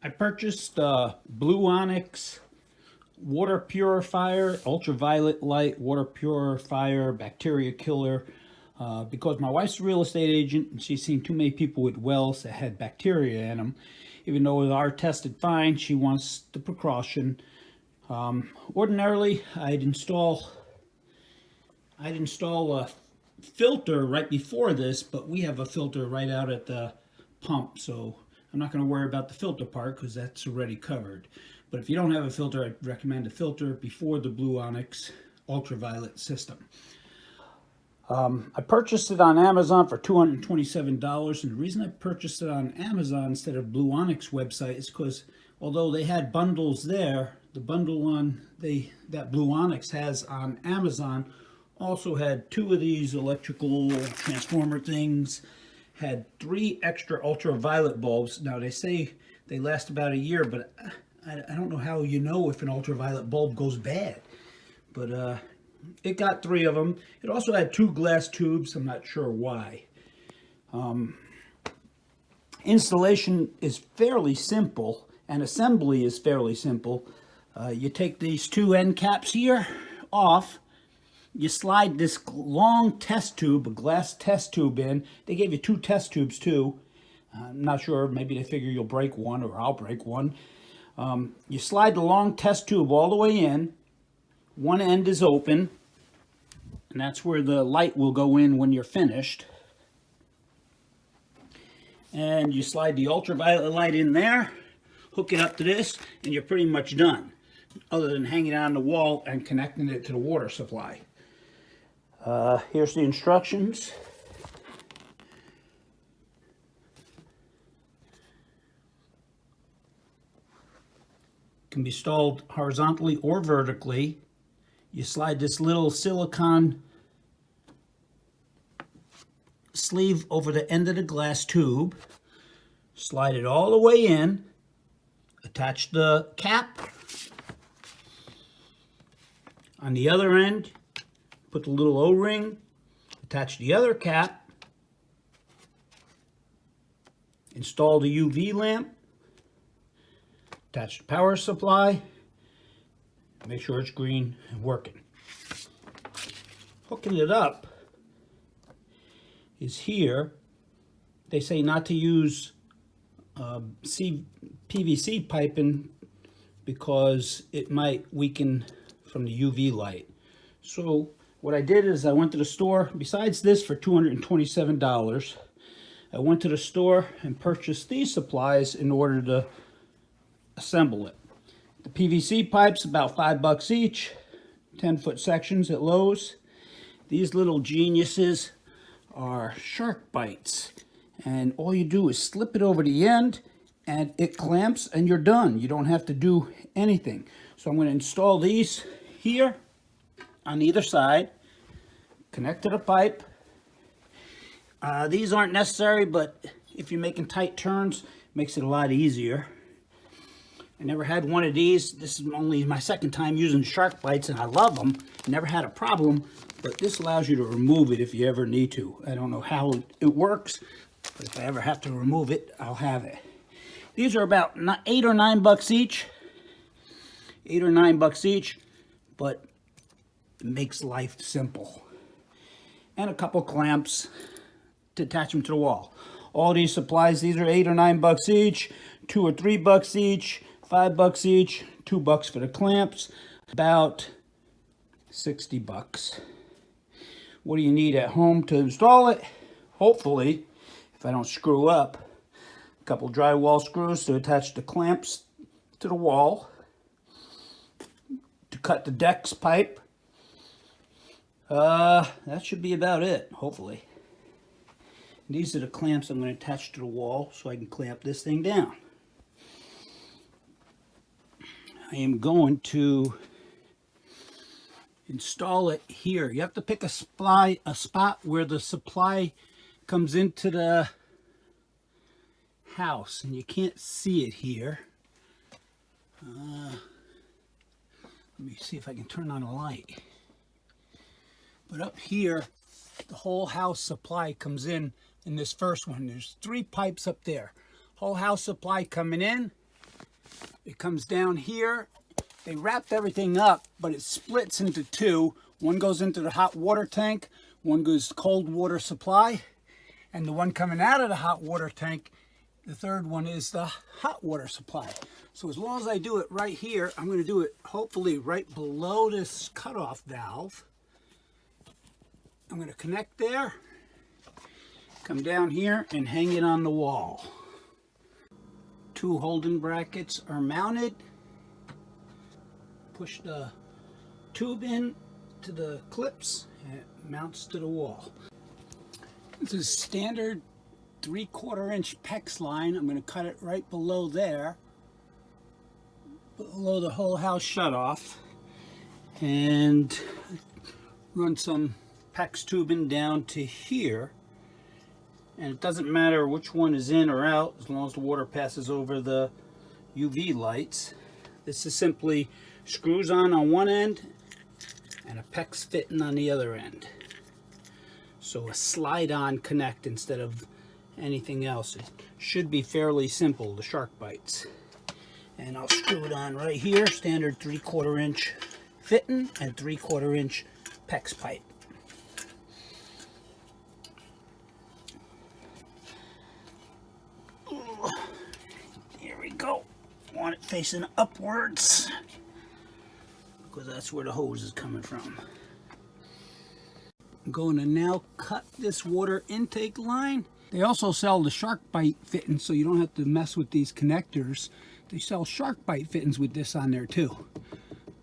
I purchased Bluonics water purifier, ultraviolet light water purifier, bacteria killer, because my wife's a real estate agent and she's seen too many people with wells that had bacteria in them. Even though ours tested fine, she wants the precaution. Ordinarily, I'd install a filter right before this, but we have a filter right out at the pump, so I'm not going to worry about the filter part because that's already covered. But if you don't have a filter, I'd recommend a filter before the Bluonics ultraviolet system. I purchased it on Amazon for $227, and the reason I purchased it on Amazon instead of Bluonics website is because although they had bundles there, the bundle that Bluonics has on Amazon also had 2 of these electrical transformer things, had 3 extra ultraviolet bulbs. Now they say they last about a year, but I don't know how you know if an ultraviolet bulb goes bad. But it got 3 of them. It also had 2 glass tubes. I'm not sure why. Installation is fairly simple, and assembly is fairly simple. You take these 2 end caps here off. You slide this long test tube, a glass test tube in. They gave you 2 test tubes too. I'm not sure, maybe they figure you'll break one or I'll break one. You slide the long test tube all the way in. One end is open, and that's where the light will go in when you're finished. And you slide the ultraviolet light in there, hook it up to this, and you're pretty much done, other than hanging it on the wall and connecting it to the water supply. Here's the instructions. Can be installed horizontally or vertically. You slide this little silicone sleeve over the end of the glass tube, slide it all the way in, attach the cap. On the other end, put the little O-ring, attach the other cap, install the UV lamp, attach the power supply, make sure it's green and working. Hooking it up is here. They say not to use PVC piping because it might weaken from the UV light. So what I did is I went to the store, besides this for $227, I went to the store and purchased these supplies in order to assemble it. The PVC pipes, about $5 each, 10-foot sections at Lowe's. These little geniuses are shark bites, and all you do is slip it over the end and it clamps and you're done. You don't have to do anything. So I'm going to install these here on either side, connect to the pipe. These aren't necessary, but if you're making tight turns, it makes it a lot easier. I never had one of these. This is only my 2nd time using shark bites, and I love them. Never had a problem, but this allows you to remove it if you ever need to. I don't know how it works, but if I ever have to remove it, I'll have it. These are about $8 or $9 each. $8 or $9 each, but it makes life simple. And a couple clamps to attach them to the wall. All these supplies, these are $8 or $9 each, $2 or $3 each, $5 each, $2 for the clamps, about $60. What do you need at home to install it? Hopefully, if I don't screw up, a couple drywall screws to attach the clamps to the wall, to cut the deck's pipe. That should be about it, hopefully. These are the clamps I'm going to attach to the wall so I can clamp this thing down. I am going to install it here. You have to pick a spot where the supply comes into the house, and you can't see it here. Let me see if I can turn on a light. But up here, the whole house supply comes in this first one. There's 3 pipes up there. Whole house supply coming in. It comes down here. They wrapped everything up, but it splits into two. One goes into the hot water tank, one goes to cold water supply, and the one coming out of the hot water tank, the third one is the hot water supply. So as long as I do it right here, I'm going to do it hopefully right below this cutoff valve. I'm going to connect there, come down here and hang it on the wall. Two holding brackets are mounted. Push the tube in to the clips and it mounts to the wall. This is standard 3/4 inch PEX line. I'm going to cut it right below there, below the whole house shutoff, and run some PEX tubing down to here. And it doesn't matter which one is in or out as long as the water passes over the UV lights. This is simply screws on one end and a PEX fitting on the other end. So a slide-on connect instead of anything else. It should be fairly simple, the shark bites. And I'll screw it on right here, standard 3/4 inch fitting and 3/4 inch PEX pipe. Here we go. Want it facing upwards because that's where the hose is coming from. I'm going to now cut this water intake line. They also sell the shark bite fittings, so you don't have to mess with these connectors. They sell shark bite fittings with this on there too.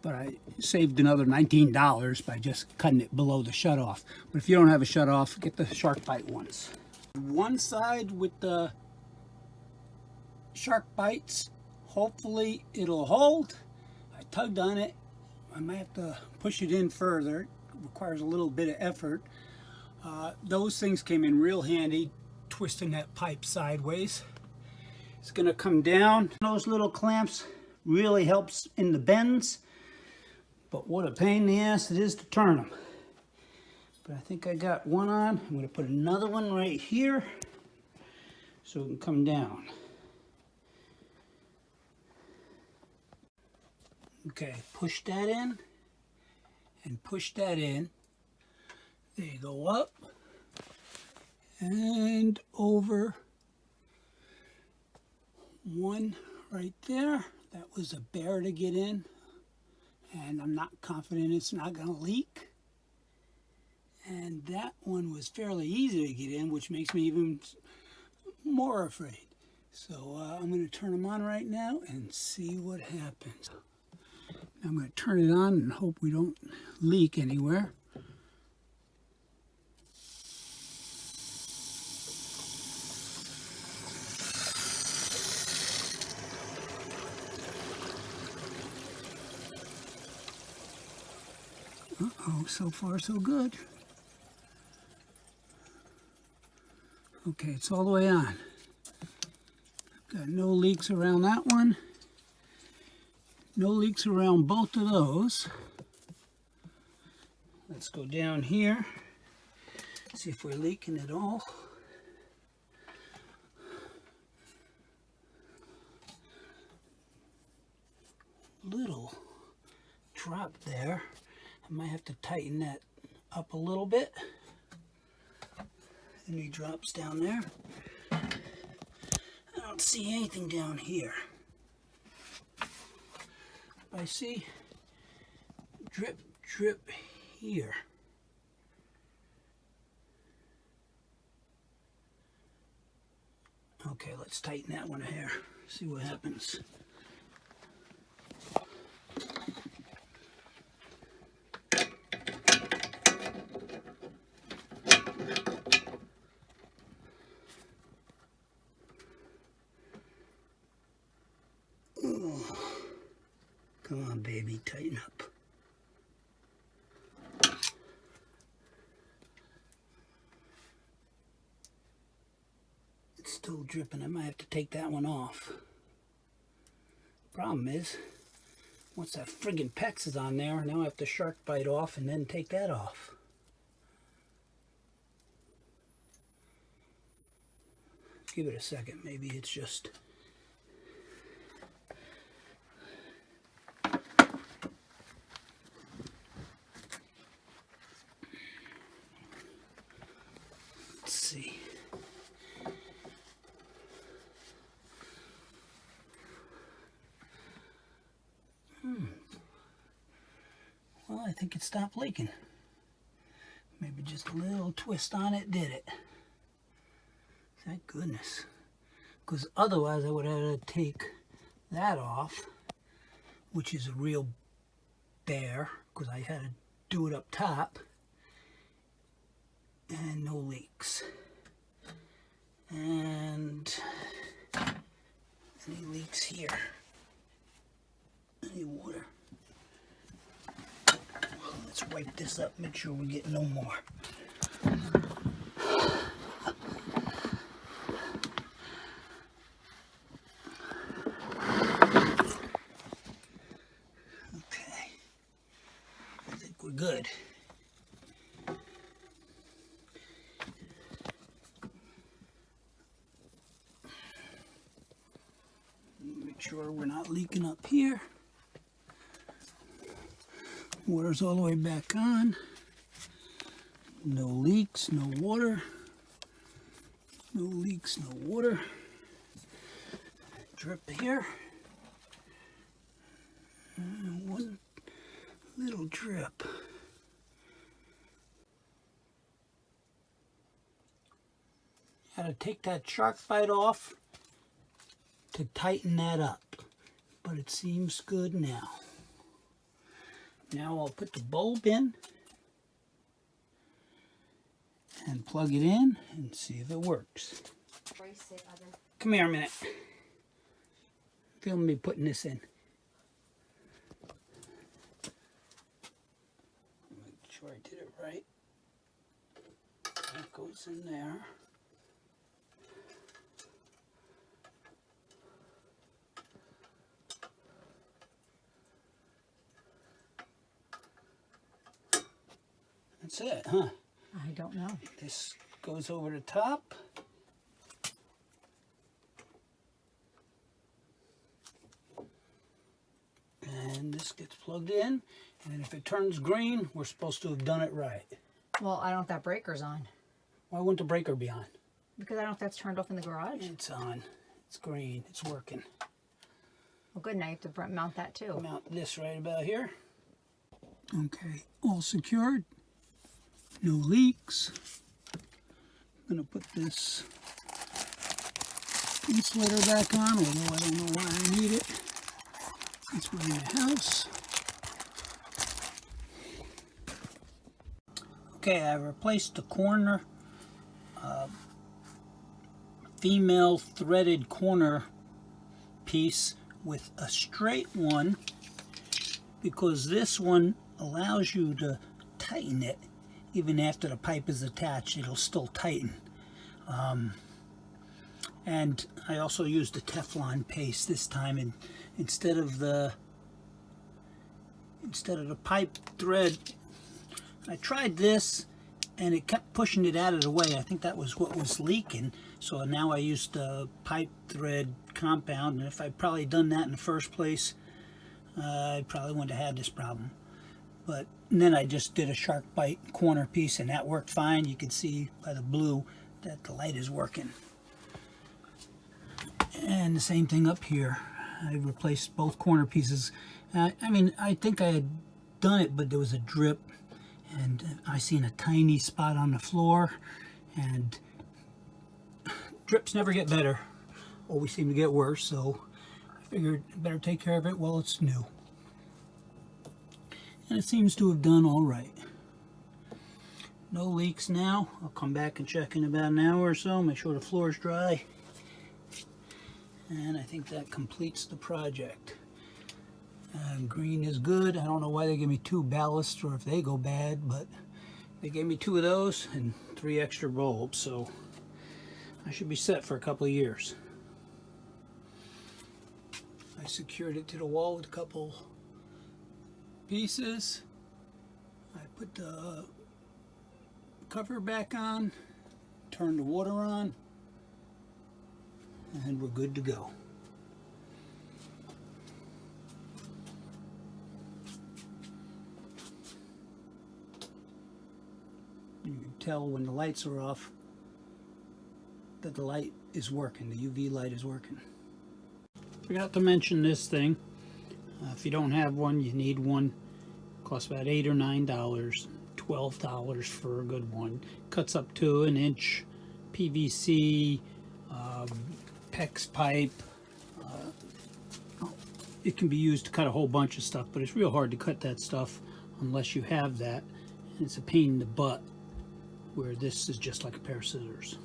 But I saved another $19 by just cutting it below the shutoff. But if you don't have a shutoff, get the shark bite ones. One side with the shark bites, hopefully it'll hold. I tugged on it. I might have to push it in further. It requires a little bit of effort. Those things came in real handy, twisting that pipe sideways. It's going to come down. Those little clamps really helps in the bends, but what a pain in the ass it is to turn them. But I think I got one on. I'm going to put another one right here so it can come down. Okay, push that in and push that in. There you go, up and over. One right there. That was a bear to get in, and I'm not confident it's not going to leak. And that one was fairly easy to get in, which makes me even more afraid. So I'm going to turn them on right now and see what happens. I'm going to turn it on and hope we don't leak anywhere. Uh-oh, so far so good. Okay, it's all the way on. Got no leaks around that one. No leaks around both of those. Let's go down here, see if we're leaking at all. Little drop there. I might have to tighten that up a little bit. Any drops down there? I don't see anything down here. I see drip, drip here. Okay, let's tighten that one a hair. See what happens. Come on, baby, tighten up. It's still dripping. I might have to take that one off. Problem is, once that friggin' PEX is on there, now I have to shark bite off and then take that off. Give it a second. Maybe it's just Well, I think it stopped leaking. Maybe just a little twist on it did it. Thank goodness. Because otherwise I would have had to take that off, which is a real bear, because I had to do it up top. And no leaks. And any leaks here? Any water? Well, let's wipe this up, make sure we get no more. Okay, I think we're good. Make sure we're not leaking up here. Water's all the way back on. No leaks, no water. No leaks, no water. Drip here. And one little drip. Had to take that shark bite off to tighten that up, but it seems good now. Now I'll put the bulb in and plug it in and see if it works. Come here a minute. Film me putting this in. Make sure I did it right. That goes in there. That's it, huh? I don't know. This goes over the top. And this gets plugged in. And if it turns green, we're supposed to have done it right. Well, I don't know if that breaker's on. Why wouldn't the breaker be on? Because I don't know if that's turned off in the garage. It's on. It's green. It's working. Well, good. Now you have to mount that too. Mount this right about here. Okay, all secured. No leaks. I'm going to put this insulator back on, although I don't know why I need it. Since we're in the house. Okay, I replaced the corner, female threaded corner piece with a straight one, because this one allows you to tighten it. Even after the pipe is attached, it'll still tighten. And I also used the Teflon paste this time, and instead of the pipe thread, I tried this and it kept pushing it out of the way. I think that was what was leaking. So now I used the pipe thread compound, and if I'd probably done that in the first place, I probably wouldn't have had this problem. But then I just did a shark bite corner piece, and that worked fine. You can see by the blue that the light is working. And the same thing up here. I replaced both corner pieces. I mean, I think I had done it, but there was a drip, and I seen a tiny spot on the floor, and drips never get better. Always seem to get worse, so I figured I better take care of it while it's new. And it seems to have done all right. No leaks now. I'll come back and check in about an hour or so, make sure the floor is dry. And I think that completes the project. Green is good. I don't know why they gave me 2 ballasts or if they go bad, but they gave me 2 of those and 3 extra bulbs, so I should be set for a couple of years. I secured it to the wall with a couple pieces. I put the cover back on, turned the water on, and we're good to go. You can tell when the lights are off that the light is working, the UV light is working. Forgot to mention this thing. If you don't have one, you need one. Costs about $8 or $9, $12 for a good one. Cuts up to an inch. PVC, PEX pipe. It can be used to cut a whole bunch of stuff, but it's real hard to cut that stuff unless you have that. And it's a pain in the butt, where this is just like a pair of scissors.